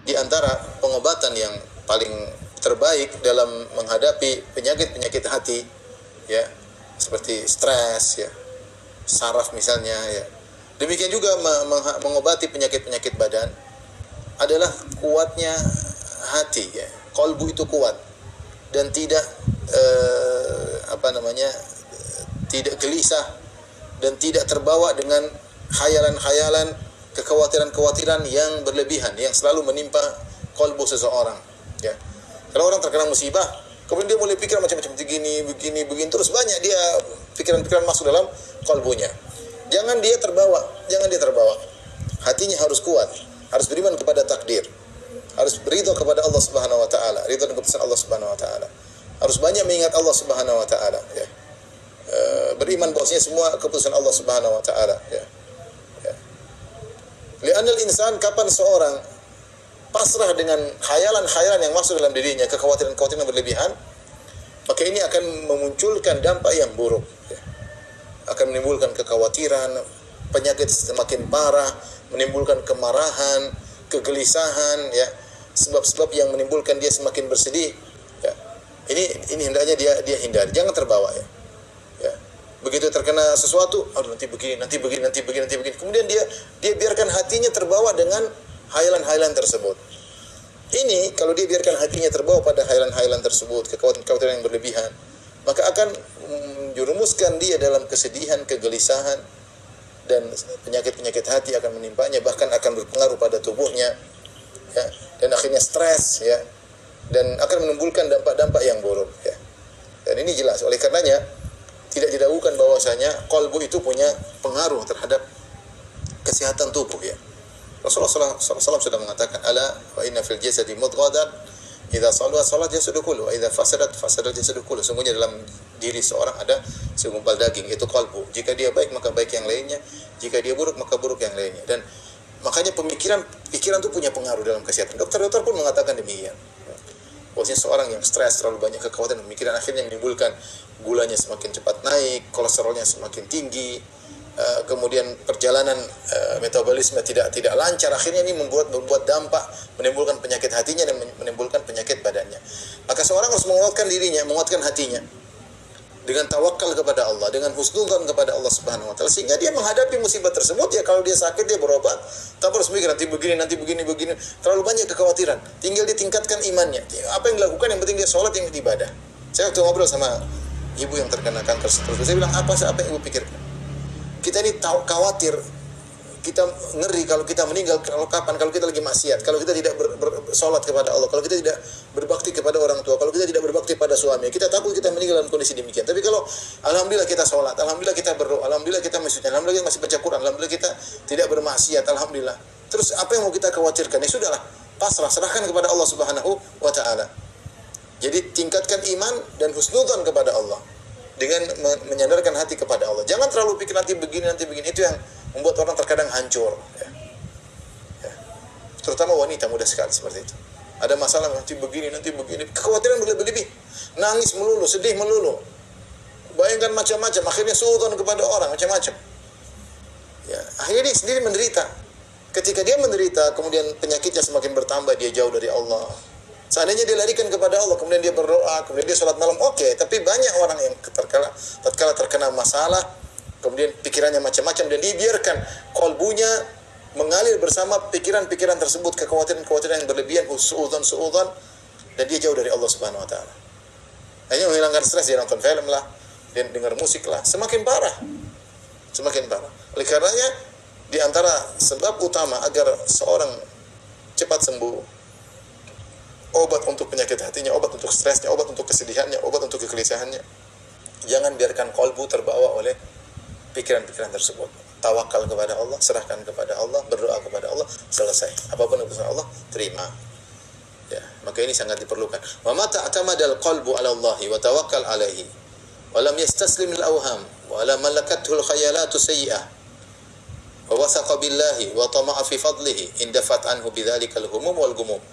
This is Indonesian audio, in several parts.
di antara pengobatan yang paling terbaik dalam menghadapi penyakit-penyakit hati, ya, seperti stres, ya, saraf misalnya, ya. Demikian juga mengobati penyakit-penyakit badan adalah kuatnya hati, ya. Qalbu itu kuat dan tidak tidak gelisah dan tidak terbawa dengan khayalan-khayalan, kekhawatiran-kekhawatiran yang berlebihan yang selalu menimpa qalbu seseorang, ya. Kalau orang terkena musibah, kemudian dia mulai pikir macam-macam begini terus banyak dia pikiran-pikiran masuk dalam qalbunya. Jangan dia terbawa. Hatinya harus kuat, harus beriman kepada takdir, harus berridho kepada Allah Subhanahu wa taala, ridho dengan keputusan Allah Subhanahu wa taala. Harus banyak mengingat Allah Subhanahu wa taala, ya. Beriman bahwasanya semua keputusan Allah Subhanahu wa taala, ya. Li'anal insan, kapan seorang pasrah dengan khayalan-khayalan yang masuk dalam dirinya, kekhawatiran-kekhawatiran yang berlebihan, maka ini akan memunculkan dampak yang buruk, ya. Akan menimbulkan kekhawatiran, penyakit semakin parah, menimbulkan kemarahan, kegelisahan, ya, sebab-sebab yang menimbulkan dia semakin bersedih, ya. Ini hendaknya dia hindari, jangan terbawa, ya. Ya. Begitu terkena sesuatu, nanti begini. Kemudian dia biarkan hatinya terbawa dengan hayalan-hayalan tersebut. Ini kalau dia biarkan hatinya terbawa pada hayalan-hayalan tersebut, kekhawatiran yang berlebihan, maka akan menjerumuskan dia dalam kesedihan, kegelisahan, dan penyakit-penyakit hati akan menimpanya, bahkan akan berpengaruh pada tubuhnya, ya, dan akhirnya stres, ya, dan akan menimbulkan dampak-dampak yang buruk, ya. Dan ini jelas, oleh karenanya tidak diragukan bahwasanya qalbu itu punya pengaruh terhadap kesehatan tubuh, ya. Rasulullah SAW sudah mengatakan, ala wa inna fil jasadi mudghatan idza salaha salat jasadu kullu wa idza fasadat jasadu kullu. Sungguhnya dalam diri seorang ada segumpal daging, itu qalbu. Jika dia baik maka baik yang lainnya, jika dia buruk maka buruk yang lainnya. Dan makanya pikiran itu punya pengaruh dalam kesehatan. Dokter-dokter pun mengatakan demikian. Bahwasanya seorang yang stres, terlalu banyak kekhawatiran pemikiran, akhirnya menimbulkan gulanya semakin cepat naik, kolesterolnya semakin tinggi, kemudian perjalanan metabolisme tidak lancar. Akhirnya ini membuat dampak, menimbulkan penyakit hatinya dan menimbulkan penyakit badannya. Maka seorang harus menguatkan dirinya, menguatkan hatinya dengan tawakal kepada Allah, dengan husnudzon kepada Allah Subhanahu wa taala, sehingga dia menghadapi musibah tersebut, ya, kalau dia sakit dia berobat, tak harus mikir nanti begini, terlalu banyak kekhawatiran. Tinggal ditingkatkan imannya. Apa yang dilakukan, yang penting dia sholat, yang ibadah. Saya waktu ngobrol sama ibu yang terkena kanker terus saya bilang, apa yang ibu pikirkan? Kita ini khawatir, kita ngeri kalau kita meninggal, kalau kita lagi maksiat, kalau kita tidak bersolat kepada Allah, kalau kita tidak berbakti kepada orang tua, kalau kita tidak berbakti pada suami, kita takut kita meninggal dalam kondisi demikian. Tapi kalau alhamdulillah kita sholat, alhamdulillah kita berdoa, alhamdulillah kita masjid, alhamdulillah kita masih baca Quran, alhamdulillah kita tidak bermaksiat, alhamdulillah. Terus apa yang mau kita khawatirkan? Ya sudahlah, pasrah, serahkan kepada Allah Subhanahu wa taala. Jadi tingkatkan iman dan husnudzon kepada Allah dengan menyandarkan hati kepada Allah. Jangan terlalu pikir nanti begini. Itu yang membuat orang terkadang hancur, ya. Ya. Terutama wanita muda sekali seperti itu. Ada masalah nanti begini, kekhawatiran berlebih-lebih, nangis melulu, sedih melulu, bayangkan macam-macam, akhirnya suudzon kepada orang macam-macam. Ya, akhirnya dia sendiri menderita. Ketika dia menderita, kemudian penyakitnya semakin bertambah, dia jauh dari Allah. Seandainya dia larikan kepada Allah, kemudian dia berdoa, kemudian dia sholat malam, oke. Tapi banyak orang yang tatkala terkena masalah, kemudian pikirannya macam-macam, dan dibiarkan qalbunya mengalir bersama pikiran-pikiran tersebut, kekhawatiran-kekhawatiran yang berlebihan, suudzon, dan dia jauh dari Allah Subhanahu wa taala. Hanya menghilangkan stres, dia nonton film lah, dia dengar musik lah, semakin parah. Oleh karenanya, di antara sebab utama agar seorang cepat sembuh, obat untuk penyakit hatinya, obat untuk stresnya, obat untuk kesedihannya, obat untuk kegelisahannya, jangan biarkan qalbu terbawa oleh pikiran-pikiran tersebut. Tawakal kepada Allah, serahkan kepada Allah, berdoa kepada Allah, selesai. Apapun keputusan Allah, terima. Ya, maka ini sangat diperlukan. Wa mata atamadal qalbu 'ala Allah wa tawakkal 'alaihi wa lam yastaslim lil awham wa la malakathu al khayalatu sayyi'ah wa wasaqa billahi wa tama'a fi fadlihi indafat anhu bidzalika al humum wal gumum.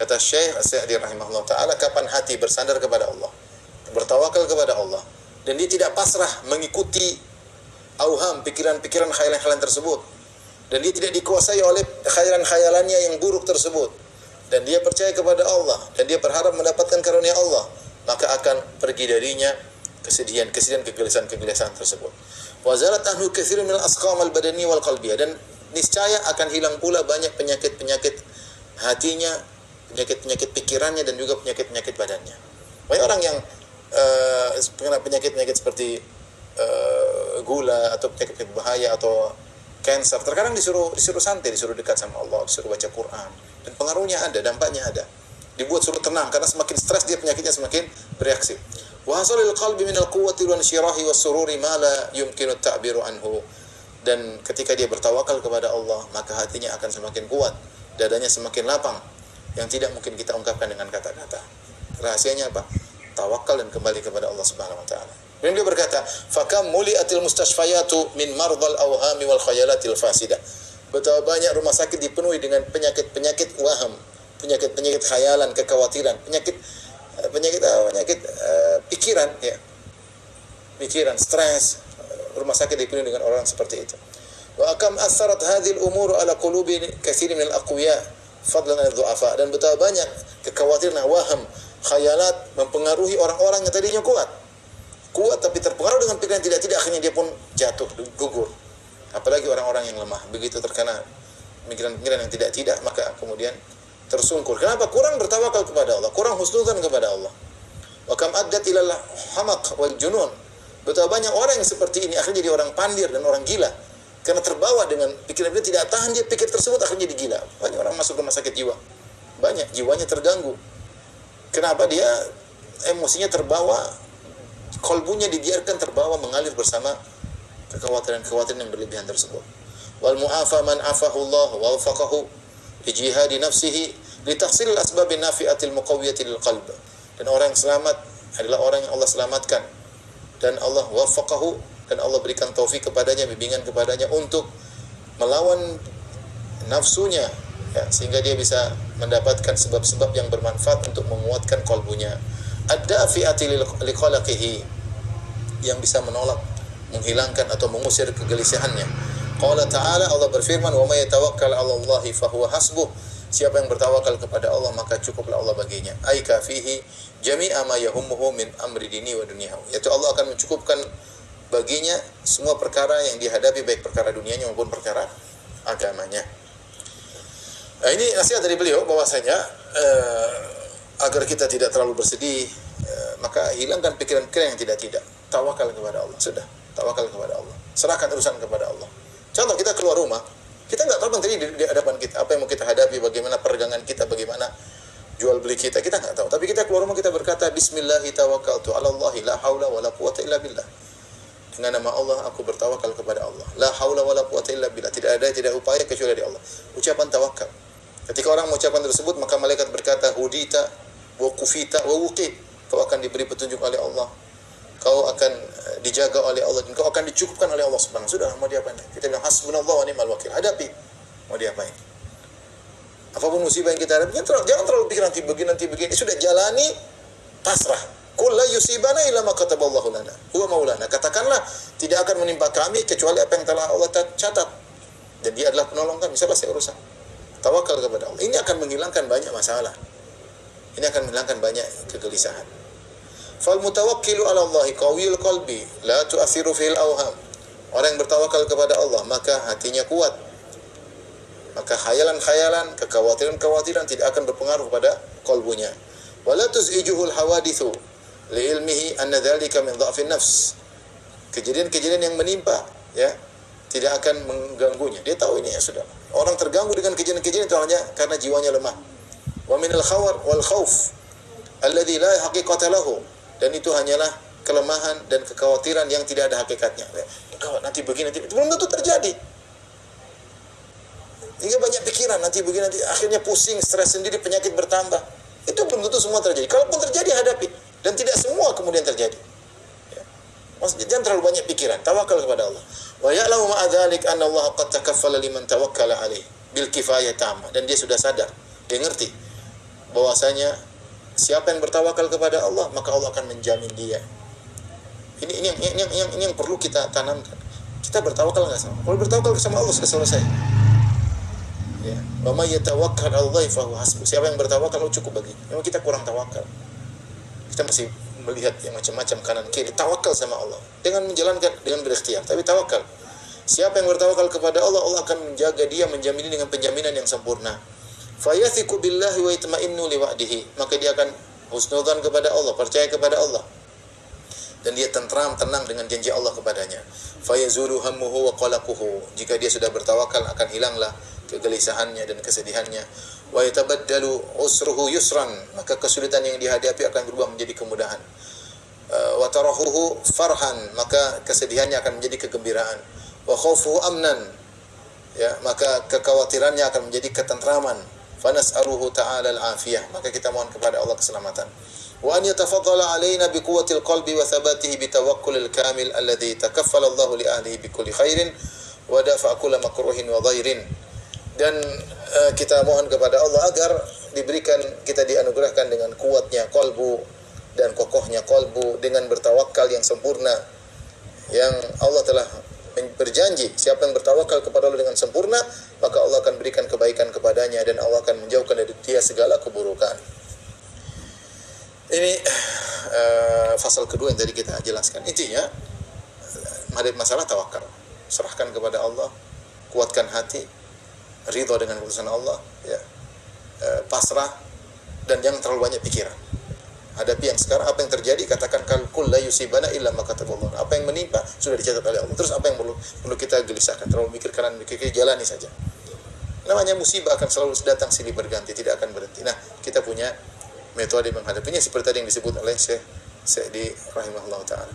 Kata Syekh As-Sa'di rahimahullah ta'ala, kapan hati bersandar kepada Allah, bertawakal kepada Allah, dan dia tidak pasrah mengikuti auham, pikiran-pikiran, khayalan-khayalan tersebut, dan dia tidak dikuasai oleh khayalan-khayalannya yang buruk tersebut, dan dia percaya kepada Allah dan dia berharap mendapatkan karunia Allah, maka akan pergi darinya kesedihan-kesedihan, kegelisahan-kegelisahan tersebut. Wa zalat anhu katsirun min al-asqam al-badani wal qalbiyah, dan niscaya akan hilang pula banyak penyakit-penyakit hatinya, penyakit-penyakit pikirannya, dan juga penyakit-penyakit badannya. Banyak orang yang kena penyakit-penyakit seperti gula atau penyakit bahaya atau cancer, terkadang disuruh santai, disuruh dekat sama Allah, disuruh baca Quran, dan pengaruhnya ada, dampaknya ada. Dibuat suruh tenang, karena semakin stres dia penyakitnya semakin bereaksi. Wa hasalil qalbi min al-quwwati wal insyirahi was sururi ma la yumkinu at-ta'biru anhu. Dan ketika dia bertawakal kepada Allah, maka hatinya akan semakin kuat, dadanya semakin lapang, yang tidak mungkin kita ungkapkan dengan kata-kata. Rahasianya apa? Tawakal dan kembali kepada Allah Subhanahu wa taala. Dan dia berkata, "Fakam muliatil mustashfayatu min mardal awhami wal khayalatil fasidah." Betapa banyak rumah sakit dipenuhi dengan penyakit-penyakit waham, penyakit-penyakit khayalan, kekhawatiran, penyakit pikiran, ya. Pikiran, stres. Rumah sakit dipenuhi dengan orang seperti itu. Wa kam atharat hadhil umur ala qulubi katsirin min al-aqwiya fadlan an dhu'afa. Dan betapa banyak kekhawatiran, waham, khayalat mempengaruhi orang-orang yang tadinya kuat tapi terpengaruh dengan pikiran yang tidak, akhirnya dia pun jatuh, gugur. Apalagi orang-orang yang lemah, begitu terkena pikiran-pikiran yang tidak, maka kemudian tersungkur. Kenapa? Kurang bertawakal kepada Allah, kurang husnudzan kepada Allah. Wa kam addat ilal hamaq wal junun. Betapa banyak orang yang seperti ini akhirnya jadi orang pandir dan orang gila, karena terbawa dengan pikiran dia, tidak tahan dia pikir tersebut, akhirnya jadi gila. Banyak orang masuk rumah sakit jiwa, banyak jiwanya terganggu. Kenapa? Dia emosinya terbawa, kolbunya dibiarkan terbawa, mengalir bersama kekhawatiran-kekhawatiran yang berlebihan tersebut. Wal mu'afa man afahu Allah wa wafaqahu li jihadi nafsihi li tahsil al-asbab an-nafi'atil muqawwiyati lil qalb. Dan orang yang selamat adalah orang yang Allah selamatkan dan Allah wafaqahu, dan Allah berikan taufik kepadanya, bimbingan kepadanya untuk melawan nafsunya, ya, sehingga dia bisa mendapatkan sebab-sebab yang bermanfaat untuk menguatkan kalbunya. Ad-dafi'ati li khalaqihi, yang bisa menolak, menghilangkan atau mengusir kegelisahannya. Qala ta'ala, Allah berfirman, "Wa may yatawakkal 'ala Allahi fa huwa hasbuh." Siapa yang bertawakal kepada Allah, maka cukuplah Allah baginya. Ai kafihi jami'a ma yahummuhu min amri dini wa dunyahu. Yaitu Allah akan mencukupkan baginya semua perkara yang dihadapi, baik perkara dunianya maupun perkara agamanya. Nah, ini nasihat dari beliau bahwasanya agar kita tidak terlalu bersedih, maka hilangkan pikiran-pikiran yang tidak. Tawakal kepada Allah. Sudah, tawakal kepada Allah. Serahkan urusan kepada Allah. Contoh, kita keluar rumah, kita nggak tahu apa yang terjadi di hadapan kita, apa yang mau kita hadapi, bagaimana perdagangan kita, bagaimana jual beli kita nggak tahu. Tapi kita keluar rumah, kita berkata, Bismillahi tawakkaltu 'ala Allahi la haula wala quwwata illa billah. Dengan nama Allah aku bertawakal kepada Allah. La haula wala quwwata illa billah. Tidak upaya kecuali dari Allah. Ucapan tawakal. Ketika orang mengucapkan tersebut, maka malaikat berkata, hudita wa kufita wa wuqit. Kau akan diberi petunjuk oleh Allah. Kau akan dijaga oleh Allah, dan kau akan dicukupkan oleh Allah Subhanahu. Sudah, mau diapain? Kita bilang hasbunallahu wa ni'mal wakil. Hadapi. Mau diapain? Apapun musibah yang kita hadapi, jangan terlalu pikir nanti begini. Sudah jalani, pasrah. Qul la yusibana illa ma kataballahu lana. Huwa maulana. Katakanlah, tidak akan menimpa kami kecuali apa yang telah Allah catat. Dan Dia adalah penolong kami. Selesai urusan. Tawakal kepada Allah. Ini akan menghilangkan banyak masalah. Ini akan menghilangkan banyak kegelisahan. Fal mutawakkilu 'ala Allahi qawiyul qalbi la tu'athiru fil awham. Orang yang bertawakal kepada Allah, maka hatinya kuat. Maka khayalan-khayalan, kekhawatiran-kekhawatiran tidak akan berpengaruh pada kalbunya. Wala tuz'ijuhul hawadithu li ilmihi anna dzalika min dha'fin nafs. Kejadian-kejadian yang menimpa, ya, tidak akan mengganggunya. Dia tahu ini, ya sudah. Orang terganggu dengan kejadian-kejadian itu hanya karena jiwanya lemah. Wa minal khawar wal khauf alladzi la haqiqata lahu. Dan itu hanyalah kelemahan dan kekhawatiran yang tidak ada hakikatnya. Nanti begini, nanti belum tentu terjadi. Hingga banyak pikiran, nanti begini, nanti akhirnya pusing, stres sendiri, penyakit bertambah. Itu belum tentu semua terjadi. Kalaupun terjadi, hadapi. Dan tidak semua kemudian terjadi. Ya. Maksudnya jangan terlalu banyak pikiran. Tawakal kepada Allah. Wa ya'lamu ma'a dzalik anna Allah qad takaffala liman tawakkala alaihi bil kifayah tamah. Dan dia sudah sadar, dia ngerti bahwasanya siapa yang bertawakal kepada Allah, maka Allah akan menjamin dia. Ini yang perlu kita tanamkan. Kita bertawakal nggak sama? Kalau bertawakal sama Allah sudah selesai. Ya. Wa may yatawakkal 'ala Allah fa huwa hasbuh. Siapa yang bertawakal cukup bagi. Memang kita kurang tawakal. Kita masih melihat yang macam-macam kanan kiri. Tawakal sama Allah dengan menjalankan, dengan berikhtiar, tapi tawakal. Siapa yang bertawakal kepada Allah, Allah akan menjaga dia, menjamin dengan penjaminan yang sempurna. Fayathiqu billahi wa yatma'innu liwa'dihi. Maka dia akan husnudzan kepada Allah, percaya kepada Allah. Dan dia tentram, tenang dengan janji Allah kepadanya. Fayazulu hammuhu wa qalaquhu. Jika dia sudah bertawakal, akan hilanglah kegelisahannya dan kesedihannya. Wa yatabaddalu usruhu yusran. Maka kesulitan yang dihadapi akan berubah menjadi kemudahan. Wa tarahuhu farhan. Maka kesedihannya akan menjadi kegembiraan. Wa khawfuhu amnan. Ya, maka kekhawatirannya akan menjadi ketentraman. Fanas'aluhu ta'ala al-afiyah. Maka kita mohon kepada Allah keselamatan. Wa an yatafaddala alaina bi quwwatil qalbi wa thabatihi bi tawakkulil kamil alladhi takaffala Allah li ahlihi bi kulli khairin wa dafa'a kulla makruhin wa dhairin. Dan kita mohon kepada Allah agar diberikan, kita dianugerahkan dengan kuatnya kalbu dan kokohnya kalbu, dengan bertawakal yang sempurna, yang Allah telah berjanji siapa yang bertawakal kepada Allah dengan sempurna, maka Allah akan berikan kebaikan kepadanya dan Allah akan menjauhkan dari dia segala keburukan. Ini fasal kedua yang tadi kita jelaskan. Intinya menghadapi masalah tawakal, serahkan kepada Allah, kuatkan hati, ridha dengan keputusan Allah, ya, pasrah, dan jangan terlalu banyak pikiran. Hadapi yang sekarang, apa yang terjadi, katakan kul la yusibana illa ma kataballah. Apa yang menimpa sudah dicatat oleh Allah. Terus apa yang perlu kita gelisahkan? Terlalu mikir kanan mikir kiri, jalani saja. Namanya musibah akan selalu datang silih berganti, tidak akan berhenti. Nah, kita punya metode menghadapinya seperti tadi yang disebut oleh Syekh Sa'di rahimahullah taala.